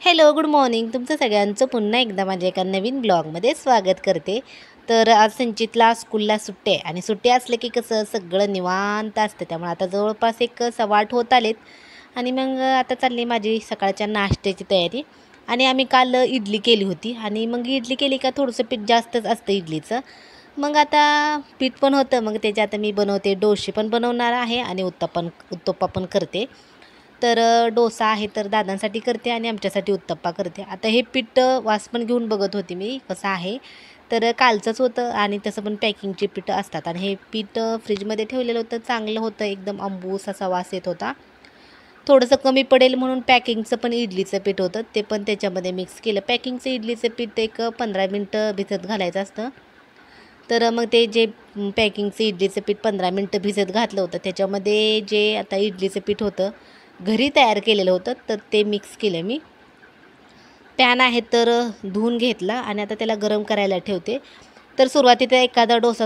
Hello, good morning. तुमचं सगळ्यांचं पुन्हा एकदा माझ्या एका नवीन ब्लॉगमध्ये स्वागत करते. तर आज संचितला स्कूलला सुट्टी आहे आणि सुट्टी असले की कसं सगळं निवांत असतं. त्यामुळे आता जवळपास एक 8:15 होत आलेत आणि मग आता चालली माझी सकाळच्या नाश्त्याची तयारी. आणि आम्ही काल इडली केली होती आणि मग इडली केली का थोडंसं पीठ जास्तच असतं इडलीचं. मग आता पीठ पण होतं, मग त्याच्यात आता मी बनवते, डोसे पण बनवणार आहे आणि उत्तप्पा पण करते. तर डोसा आहे तर दादांसाठी करते आणि आमच्यासाठी उत्तप्पा करते. आता हे पीठ वास पण घेऊन बघत होती मी कसं आहे. तर कालचंच होतं आणि तसं पण पॅकिंगचे पीठं असतात आणि हे पीठ फ्रीजमध्ये ठेवलेलं होतं, चांगलं होतं, एकदम आंबूस असा वास येत होता. थोडंसं कमी पडेल म्हणून पॅकिंगचं पण इडलीचं पीठ होतं, ते पण त्याच्यामध्ये मिक्स केलं. पॅकिंगचं इडलीचं पीठ एक 15 मिनटं भिजत घालायचं असतं. तर मग ते जे पॅकिंगचं इडलीचं पीठ 15 मिनटं भिजत घातलं होतं, त्याच्यामध्ये जे आता इडलीचं पीठ होतं घरी तयार केलेलं होतं, तर ते मिक्स केलं मी. पॅन आहे तर धुवून घेतला आणि आता त्याला गरम करायला ठेवते. तर सुरुवातीला एखादा डोसा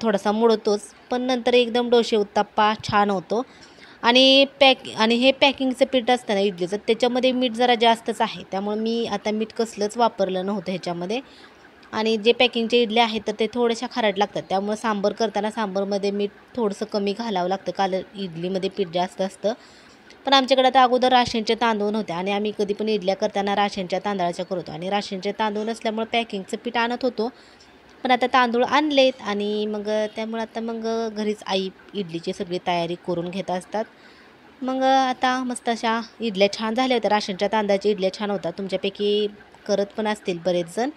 थोडासा मुडतोच, पण नंतर एकदम डोसे उत्तप्पा छान होतो. आणि हे पॅकिंगचं पीठ असतं ना इडलीचं, त्याच्यामध्ये मीठ जरा जास्तच आहे, त्यामुळे मी आता मीठ कसलंच वापरलं नव्हतं ह्याच्यामध्ये. आणि जे पॅकिंगचे इडले आहेत तर ते थोड्याशा खारट लागतात, त्यामुळे सांबार करताना सांबारमध्ये मीठ थोडंसं कमी घालावं लागतं, कारण इडलीमध्ये पीठ जास्त असतं. पण आमच्याकडे आता अगोदर राशनचे तांदूळ नव्हते आणि आम्ही कधी पण इडल्या करताना राशनच्या तांदळाच्या करतो आणि राशनचे तांदूळ नसल्यामुळे पॅकिंगचं पीठ आणत होतो. पण आता तांदूळ आणलेत आणि मग त्यामुळे आता मग घरीच आई इडलीची सगळी तयारी करून घेत असतात. मग आता मस्त अशा इडल्या छान झाल्या होत्या. राशनच्या तांदळाच्या इडल्या छान होतात, तुमच्यापैकी करत पण असतील बरेच जण.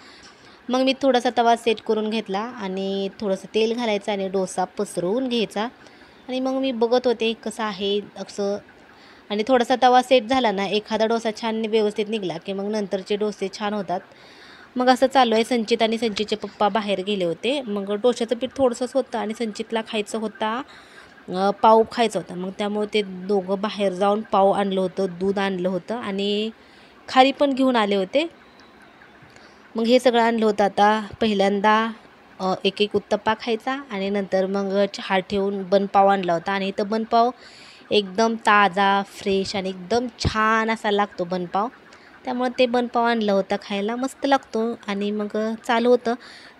मग मी थोडासा तवा सेट करून घेतला आणि थोडंसं तेल घालायचं आणि डोसा पसरवून घ्यायचा. आणि मग मी बघत होते कसं आहे असं. आणि थोडासा तवा सेट झाला ना, एखादा डोसा छान व्यवस्थित निघाला की मग नंतरचे डोसे छान होतात. मग असं चालू आहे. संचित आणि संचितचे पप्पा बाहेर गेले होते, मग डोश्याचं पीठ थोडंसंच होतं आणि संचितला खायचं होता, पाव खायचा होता. मग त्यामुळे ते दोघं बाहेर जाऊन पाव आणलं होतं, दूध आणलं होतं आणि खारी पण घेऊन आले होते. मग हे सगळं आणलं होतं. आता पहिल्यांदा एक एक उत्तप्पा खायचा आणि नंतर मग चहा ठेवून बनपाव आणला होता आणि इथं बनपाव एकदम ताजा, फ्रेश आणि एकदम छान असा लागतो बनपाव. त्यामुळे ते बनपाव आणलं होतं खायला, मस्त लागतो. आणि मग चालू होतं.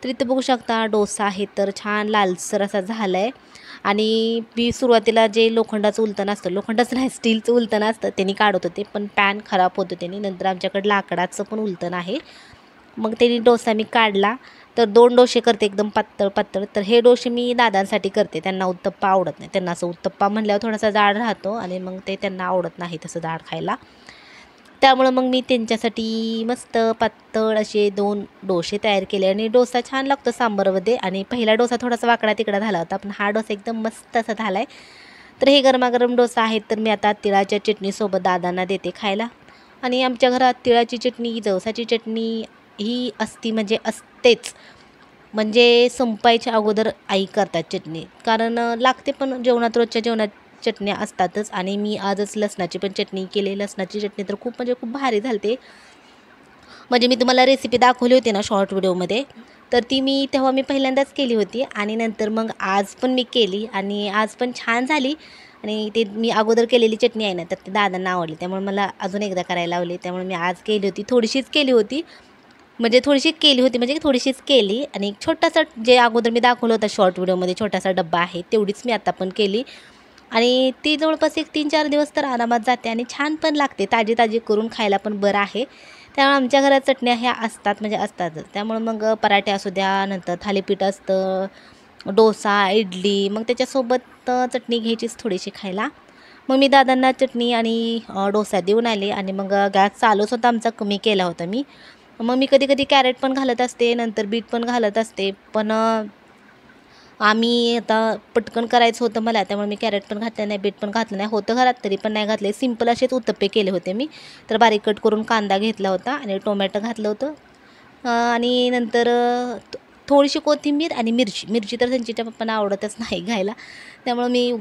तर इथं बघू शकता डोसा आहे तर छान लालसर असा झाला आहे. आणि मी सुरुवातीला जे लोखंडाचं उलटण असतं, लोखंडाचं नाही स्टीलचं उलटण असतं, त्यांनी काढत होते, पण पॅन खराब होतं त्यांनी. नंतर आमच्याकडे लाकडाचं पण उलटण आहे, मग त्यांनी डोसा मी काढला. तर 2 डोसे करते एकदम पातळ पातळ. तर हे डोसे मी दादांसाठी करते, त्यांना उत्तप्पा आवडत नाही. त्यांना असं उत्तप्पा म्हणल्यावर थोडासा जाड राहतो आणि मग ते त्यांना आवडत नाही तसं जाड खायला. त्यामुळं मग मी त्यांच्यासाठी मस्त पातळ असे 2 डोसे तयार केले आणि डोसा छान लागतो सांबारमध्ये. आणि पहिला डोसा थोडासा वाकडा तिकडा झाला होता, पण हा डोसा एकदम मस्त असा झाला आहे. तर हे गरमागरम डोसा आहे तर मी आता तिळाच्या चटणीसोबत दादांना देते खायला. आणि आमच्या घरात तिळाची चटणी, जवसाची चटणी ही असती म्हणजे असतेच. म्हणजे संपायच्या अगोदर आई करतात चटणी, कारण लागते पण जेवणात, रोजच्या जेवणात चटण्या असतातच. आणि मी आजच लसणाची पण चटणी केली. लसणाची चटणी तर खूप म्हणजे खूप भारी झालते. म्हणजे मी तुम्हाला रेसिपी दाखवली होती ना शॉर्ट व्हिडिओमध्ये, तर ती तेव्हा मी पहिल्यांदाच केली होती आणि नंतर मग आज पण मी केली आणि आज पण छान झाली. आणि ते मी अगोदर केलेली चटणी आहे ना, तर ते दादांना आवडली, त्यामुळे मला अजून एकदा करायला लावली. त्यामुळे मी आज केली होती, थोडीशीच केली होती. म्हणजे थोडीशीच केली आणि एक छोटासा जे अगोदर मी दाखवलं होतं शॉर्ट व्हिडिओमध्ये छोटासा डब्बा आहे, तेवढीच मी आता पण केली. आणि ती जवळपास एक 3-4 दिवस तर आरामात जाते आणि छान पण लागते. ताजी ताजी करून खायला पण बरं आहे. त्यामुळे आमच्या घरात चटण्या ह्या असतात म्हणजे असतातच. त्यामुळे मग पराठे असू द्या, नंतर थालीपीठ असतं, डोसा, इडली, मग त्याच्यासोबत चटणी घ्यायचीच थोडीशी खायला. मग मी दादांना चटणी आणि डोसा देऊन आले आणि मग गॅस चालूच होता आमचा, कमी केला होता मी. मग मी कधी कधी कॅरेट पण घालत असते, नंतर बीट पण घालत असते, पण आम्ही आता पटकन करायचं होतं मला, त्यामुळे मी कॅरेट पण घातलं नाही, बीट पण घातलं नाही. होतं घरात तरी पण नाही घातले. सिंपल असेच उत्तप्पे केले होते मी. तर बारीक कट करून कांदा घेतला होता आणि टोमॅटो घातलं होतं. आणि नंतर थोडीशी कोथिंबीर आणि मिरची तर त्यांच्या पप्पांना आवडतच नाही घायला, त्यामुळं मी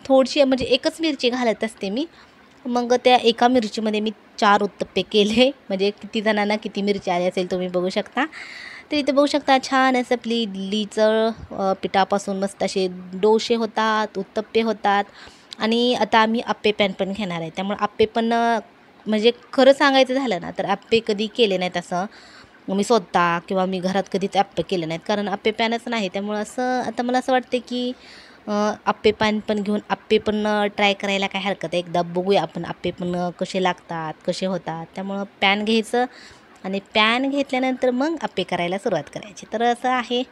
थोडीशी म्हणजे एकच मिरची घालत असते मी. मग त्या एका मिरचीमध्ये मी 4 उत्तप्पे केले. म्हणजे किती जणांना किती मिरची आली असेल तुम्ही बघू शकता. तर इथे बघू शकता छान असं आपली इडलीचं पिठापासून मस्त असे डोसे होतात, उत्तप्पे होतात. आणि आता आम्ही आप्पे पॅन पण घेणार आहे, त्यामुळे आप्पे पण म्हणजे खरं सांगायचं झालं ना तर आप्पे कधी केले नाहीत असं मी स्वतः किंवा मी घरात कधीच आप्पे केले नाहीत, कारण आप्पे पॅनच नाही. त्यामुळं असं आता मला असं वाटते की आप्पे पॅन पण घेऊन आप्पे पण ट्राय करायला काय हरकत आहे. एकदा बघूया आपण आप्पे पण कसे लागतात, कसे होतात. त्यामुळं पॅन घ्यायचं आणि पॅन घेतल्यानंतर मग आप्पे करायला सुरुवात करायची. तर असं आहे.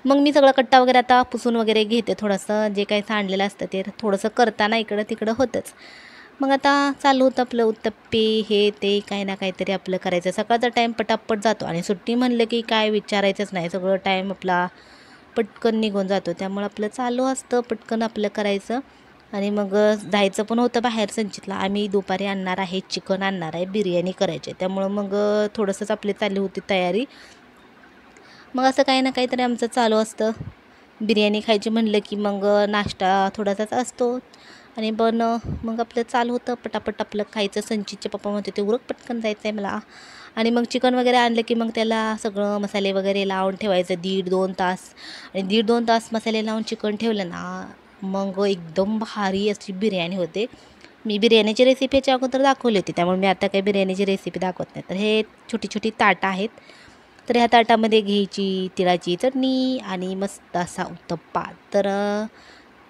मग मी सगळं कट्टा वगैरे आता पुसून वगैरे घेते. थोडंसं जे काही सांडलेलं असतं ते थोडंसं करताना इकडं तिकडं होतंच. मग आता चालू होतं आपलं उत्तप्पे हे ते काही ना काहीतरी आपलं करायचं. सकाळचा टाईम पटापट जातो आणि सुट्टी म्हणलं की काय विचारायचंच नाही. सगळं टाईम आपला पटकन निघून जातो. त्यामुळं आपलं चालू असतं पटकन आपलं करायचं. आणि मग जायचं पण होतं बाहेर संचितला. आम्ही दुपारी आणणार आहे चिकन आणणार आहे, बिर्याणी करायची. त्यामुळं मग थोडंसंच आपली चालली होती तयारी. मग असं काही ना काहीतरी आमचं चालू असतं. बिर्याणी खायची म्हणलं की मग नाश्ता थोडासाच असतो. आणि पण मग आपलं चालू होतं पटापट आपलं खायचं. संचितचे पप्पा म्हणते ते उरक पटकन जायचं आहे मला. आणि मग चिकन वगैरे आणलं की मग त्याला सगळं मसाले वगैरे लावून ठेवायचं 1.5-2 तास. आणि 1.5-2 तास मसाले लावून चिकन ठेवलं ना मग एकदम भारी अशी बिर्याणी होते. मी बिर्याणीची रेसिपी याच्या अगोदर दाखवली होती, त्यामुळे मी आता काही बिर्याणीची रेसिपी दाखवत नाही. तर हे छोटी छोटी ताटं आहेत. तर ह्या ताटामध्ये घ्यायची तिळाची चटणी आणि मस्त असा उत्तप्पा. तर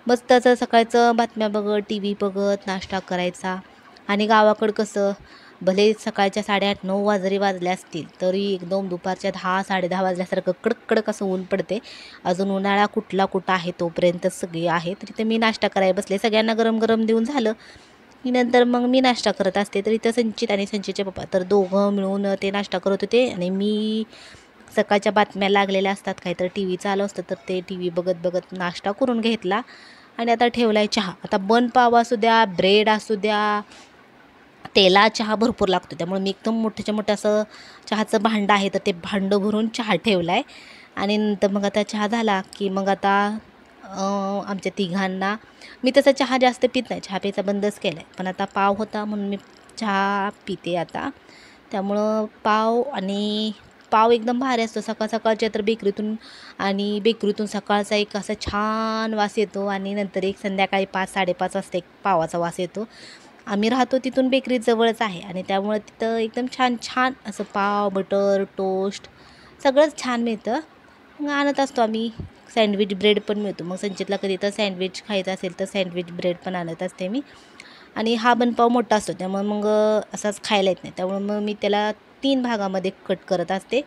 मस्त असं सकाळचं बातम्या बघत, टी व्ही बघत नाश्ता करायचा. आणि गावाकडं कसं भले सकाळच्या 8:30-9 जरी वाजले असतील तरी एकदम दुपारच्या 10-10:30 वाजल्यासारखं कडक कडक असं ऊन पडते. अजून उन्हाळा कुठला कुठं आहे तोपर्यंत सगळे आहे. तर इथं मी नाश्ता करायला बसले. सगळ्यांना गरम गरम देऊन झालं की नंतर मग मी नाश्ता करत असते. तर इथं संचित आणि संचितचे पप्पा तर दोघं मिळून ते नाश्ता करत होते. आणि मी सकाळच्या बातम्या लागलेल्या असतात काहीतरी टी व्ही चालू असतं तर ते टी व्ही बघत बघत नाश्ता करून घेतला. आणि आता ठेवला आहे चहा. आता बन पाव असू द्या, ब्रेड असू द्या, त्याला चहा भरपूर लागतो. त्यामुळे मी एकदम मोठ्याच्या मोठं असं चहाचं भांडं आहे तर ते भांडं भरून चहा ठेवला आहे. आणि नंतर मग आता चहा झाला की मग आता आमच्या तिघांना मी तसा चहा जास्त पित नाही, चहा प्यायचा बंदच केला आहे. पण आता पाव होता म्हणून मी चहा पिते आता. त्यामुळं पाव एकदम भारी असतो सकाळ सकाळच्या. तर बेकरीतून आणि बेकरीतून सकाळचा एक असा छान वास येतो आणि नंतर एक संध्याकाळी 5-5:30 वाजता एक पावाचा वास येतो. आम्ही राहतो तिथून बेकरी जवळच आहे आणि त्यामुळं तिथं एकदम छान छान असं पाव, बटर, टोस्ट सगळंच छान मिळतं. मग आणत असतो आम्ही. सँडविच ब्रेड पण मिळतो. मग संचितला कधी तर सँडविच खायचं असेल तर सँडविच ब्रेड पण आणत असते मी. आणि हा बनपाव मोठा असतो त्यामुळे मग असाच खायला येत नाही. त्यामुळे मग मी त्याला 3 भागामध्ये कट करत असते.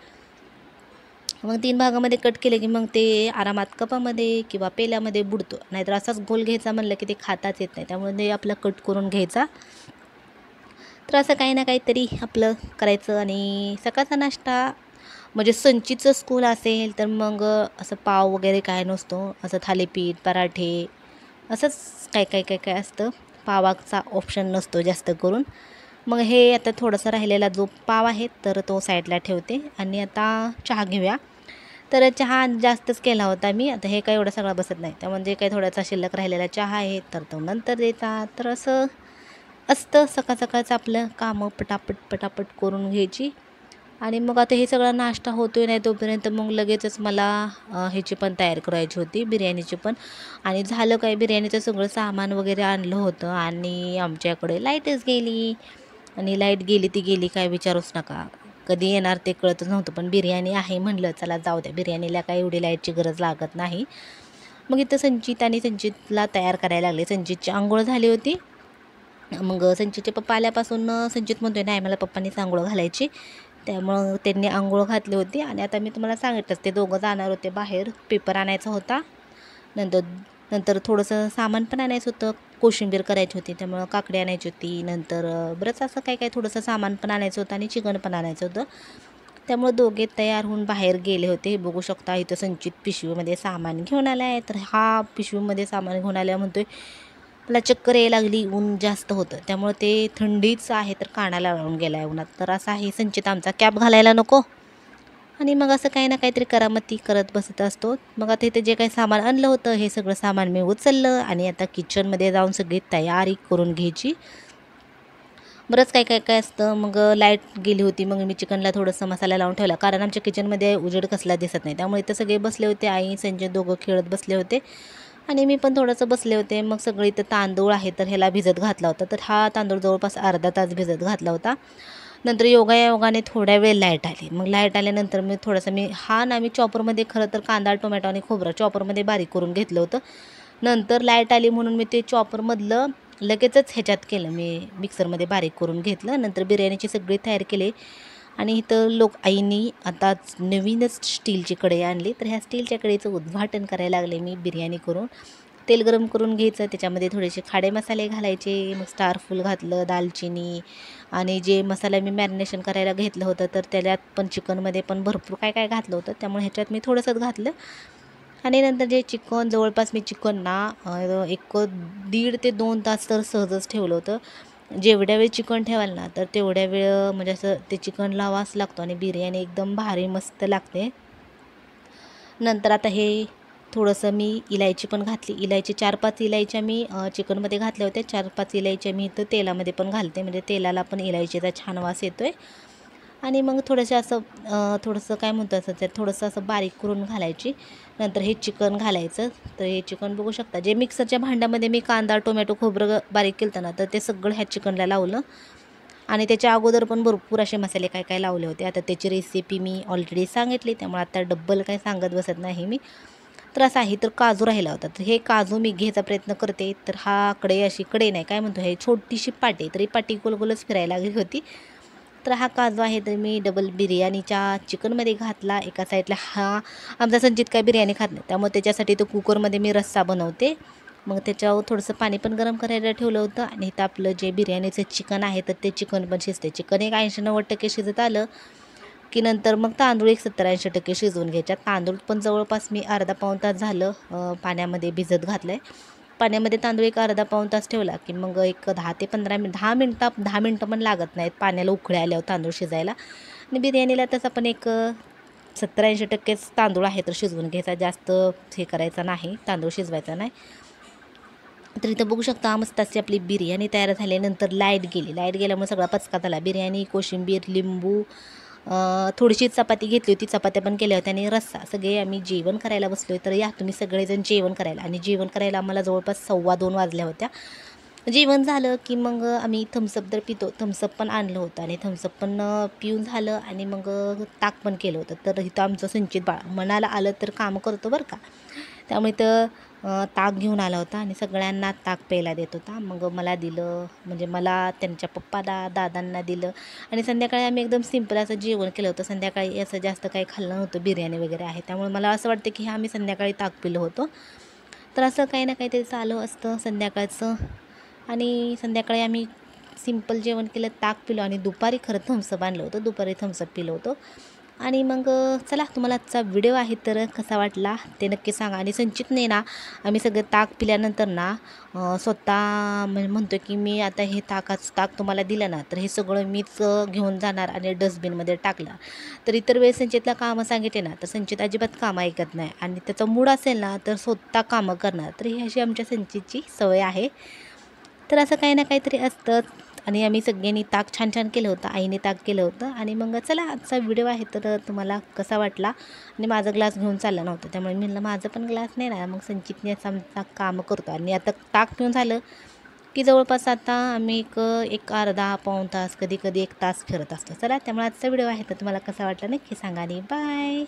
मग 3 भागामध्ये कट केले की मग ते आरामात कपामध्ये किंवा पेल्यामध्ये बुडतो. नाहीतर असाच गोल घ्यायचा म्हणलं की ते खाताच येत नाही. त्यामुळे ते आपलं कट करून घ्यायचा. तर असं काही ना काहीतरी आपलं करायचं. आणि सकाळचा नाश्ता म्हणजे संचीचं स्कूल असेल तर मग असं पाव वगैरे काय नसतो. असं थालीपीठ, पराठे असंच काय काय काय काय असतं. पावाचा ऑप्शन नसतो जास्त करून. मग हे आता थोडासा राहिलेला जो पाव आहे तर तो साईडला ठेवते. आणि आता चहा घेऊया. तर चहा जास्तच केला होता मी. आता हे काय एवढा सगळा बसत नाही. त्यामध्ये काही थोडासा शिल्लक राहिलेला चहा आहे तर तो नंतर द्यायचा. तर असं असतं सकाळ सकाळचं आपलं कामं पटापट पटापट करून घ्यायची. आणि मग आता हे सगळा नाश्ता होतोय नाही तोपर्यंत मग लगेचच मला ह्याची पण तयारी करायची होती बिर्याणीची पण. आणि झालं काय, बिर्याणीचं सगळं सामान वगैरे आणलं होतं आणि आमच्याकडे लाईटच गेली. आणि लाईट गेली ती गेली काय विचारूच नका. कधी येणार ते कळतच नव्हतं. पण बिर्याणी आहे म्हणलं चला जाऊ द्या, बिर्याणीला काय एवढी लाईटची गरज लागत नाही. मग इथं संचितला तयार करायला लागले. संचितची अंघोळ झाली होती. मग संचितचे पप्पा आल्यापासून संचित म्हणतोय नाही मला पप्पांनीच अंघोळ घालायची. त्यामुळं त्यांनी अंघोळ घातली होती. आणि आता मी तुम्हाला सांगितलंच ते दोघं जाणार होते बाहेर. पेपर आणायचा होता. नंतर नंतर थोडंसं सामान पण आणायचं होतं. कोशिंबीर करायची होती त्यामुळं काकडी आणायची होती. नंतर बरंच असं काय काय थोडंसं सामान पण आणायचं होतं आणि चिकन पण आणायचं होतं. त्यामुळं दोघे तयार होऊन बाहेर गेले होते. बघू शकता इथं संचित पिशवीमध्ये सामान घेऊन आला आहे. तर हा पिशवीमध्ये सामान घेऊन आल्या म्हणतोय मला चक्कर यायला लागली, ऊन जास्त होतं. त्यामुळं ते थंडीच आहे तर कानाला लावून गेला आहे उन्हात. तर असा आहे संचित आमचा, कॅप घालायला नको. आणि मग असं काही ना काहीतरी करामती करत बसत असतो. मग आता इथे जे काही सामान आणलं होतं हे सगळं सामान मी उचललं आणि आता किचनमध्ये जाऊन सगळी तयारी करून घ्यायची. बरंच काय काय काय असतं. मग लाईट गेली होती. मग मी चिकनला थोडंसं मसाला लावून ठेवला, कारण आमच्या किचनमध्ये उजेड कसला दिसत नाही. त्यामुळे इथं सगळे बसले होते. आई संजय दोघं खेळत बसले होते. आणि मी पण थोडंसं बसले होते. मग सगळी इथं तांदूळ आहे तर ह्याला भिजत घातला होता. तर हा तांदूळ जवळपास अर्धा तास भिजत घातला होता. नंतर योगायोगाने थोड्या वेळ लाईट आली. मग लाईट आल्यानंतर मी चॉपरमध्ये खरं तर कांदा, टोमॅटो आणि खोबरं चॉपरमध्ये बारीक करून घेतलं होतं. नंतर लाईट आली म्हणून मी ते चॉपरमधलं लगेचच ह्याच्यात केलं. मी मिक्सरमध्ये बारीक करून घेतलं. नंतर बिर्याणीची सगळी तयारी केली. आणि इथं आईनी आता नवीनच स्टीलची कढई आणली. तर ह्या स्टीलच्या कढईचं उद्घाटन करायला लागले मी बिर्याणी करून. तेल गरम करून घ्यायचं, त्याच्यामध्ये थोडेसे खाडे मसाले घालायचे. मग स्टारफूल घातलं, दालचिनी आणि जे मसाला मी मॅरिनेशन करायला घेतलं होतं तर त्याच्यात पण चिकनमध्ये पण भरपूर काय काय घातलं होतं. त्यामुळे ह्याच्यात मी थोडंसंच घातलं. आणि नंतर जे चिकन जवळपास मी चिकन ना एक 1.5 ते 2 तास तर सहजच ठेवलं होतं. जेवढ्या वेळ चिकन ठेवाल ना तर तेवढ्या वेळ म्हणजे असं ते चिकनला वास लागतो आणि बिर्याणी एकदम भारी मस्त लागते. नंतर आता हे थोडंसं मी इलायची पण घातली. 4-5 इलायच्या मी चिकनमध्ये घातल्या होत्या. 4-5 इलायच्या मी इथं तेलामध्ये पण घालते, म्हणजे तेलाला पण इलायचीचा छान वास येतो आहे. आणि मग थोडंसं काय म्हणतो असं त्यात थोडंसं असं बारीक करून घालायची. नंतर हे चिकन घालायचं. तर हे चिकन बघू शकता, जे मिक्सरच्या भांड्यामध्ये मी कांदा, टोमॅटो, खोबरं बारीक केलं ना तर ते सगळं ह्या चिकनला लावलं. आणि त्याच्या अगोदर पण भरपूर असे मसाले काय काय लावले होते. आता त्याची रेसिपी मी ऑलरेडी सांगितली, त्यामुळे आता डब्बल काय सांगत बसत नाही मी. तर असं आहे. तर काजू राहिला होता, तर हे काजू मी घ्यायचा प्रयत्न करते. तर हा कडे नाही काय म्हणतो, हे छोटीशी पाटी, तरी पाटी गोलगोलच फिरायला लागली होती. तर हा काजू आहे तर मी डबल बिर्याणीच्या चिकनमध्ये घातला. एका साईडला आमचा संचित काय बिर्याणी खात नाही, त्यामुळे त्याच्यासाठी तो कुकरमध्ये मी रस्सा बनवते. मग त्याच्यावर थोडंसं पाणी पण गरम करायला ठेवलं होतं. आणि इथं आपलं जे बिर्याणीचं चिकन आहे तर ते चिकन पण शिजते. चिकन एक 80-90% शिजत आलं की नंतर मग तांदूळ एक 70-80% शिजवून घ्यायच्या. तांदूळ पण जवळपास मी अर्धा-पाऊण तास झालं पाण्यामध्ये भिजत घातलं आहे. पाण्यामध्ये तांदूळ एक अर्धा-पाऊण तास ठेवला की मग एक 10 ते 15 मिनिट 10 मिनटं पण लागत नाहीत पाण्याला उकळी आल्यावर तांदूळ शिजायला. आणि बिर्याणीला तसं पण एक 70-80%च तांदूळ आहे तर शिजवून घ्यायचा, जास्त हे करायचं नाही, तांदूळ शिजवायचा नाही. तर इथं बघू शकता मस्त अशी आपली बिर्याणी तयार झाल्यानंतर लाईट गेली. लाईट गेल्यामुळे सगळा पचका झाला. बिर्याणी, कोशिंबीर, लिंबू, थोडीशी चपाती घेतली होती, चपात्या पण केल्या होत्या आणि रस्सा. सगळे आम्ही जेवण करायला बसलो आहे. तर या तुम्ही सगळेजण जेवण करायला. आणि जेवण करायला आम्हाला जवळपास 2:15 वाजल्या होत्या. जेवण झालं की मग आम्ही थम्सअप तर पितो, थम्सअप पण आणलं होतं आणि थम्सअप पण पिऊन झालं. आणि मग ताक पण केलं होतं. तर इथं आमचं संचित बाळ मनाला आलं तर काम करतो बरं का, त्यामुळे इथं ताक घेऊन आला होता आणि सगळ्यांना ताक प्यायला देत होता. मग मला दिलं, म्हणजे मला त्यांच्या दादांना दिलं. आणि संध्याकाळी आम्ही एकदम सिंपल असं जेवण केलं होतं. संध्याकाळी असं जास्त काही खाल्लं नव्हतं, बिर्याणी वगैरे आहे त्यामुळे मला असं वाटतं की आम्ही संध्याकाळी ताक पिलं होतं. तर असं काही ना काहीतरी चालू असतं संध्याकाळचं. आणि संध्याकाळी आम्ही सिंपल जेवण केलं, ताक पिलो आणि दुपारी खरं थम्सअप आणलं होतं, दुपारी थम्सअप पिलं होतं. आणि मग चला, तुम्हाला आजचा व्हिडिओ आहे तर कसा वाटला ते नक्की सांगा. आणि संचितने ना आम्ही सगळं ताक पिल्यानंतर ना स्वतः म्हणतो की मी आता हे ताक तुम्हाला दिलं ना तर हे सगळं मीच घेऊन जाणार आणि डस्टबिनमध्ये टाकलं. तर इतर वेळेस संचितला कामं सांगितले ना तर संचित अजिबात कामं ऐकत नाही आणि त्याचा मूड असेल ना तर स्वतः कामं करणार. तर ही अशी आमच्या संचितची सवय आहे. तर असं काही ना काहीतरी असतं. आणि आम्ही सगळ्यांनी ताक छान छान केलं होतं, आईने ताक केलं होतं. आणि मग चला, आजचा व्हिडिओ आहे तर तुम्हाला कसा वाटला. आणि माझा ग्लास घेऊन चालला नव्हता, त्यामुळे मी म्हणलं माझं पण ग्लास नाही ना. मग संचितने असं आमचा काम करतो आणि आता ताक पिऊन झालं की जवळपास आता आम्ही एक अर्धा-पाऊण तास, कधी कधी 1 तास फिरत असतो. चला, त्यामुळे आजचा व्हिडिओ आहे तर तुम्हाला कसा वाटला नक्की सांगा आणि बाय.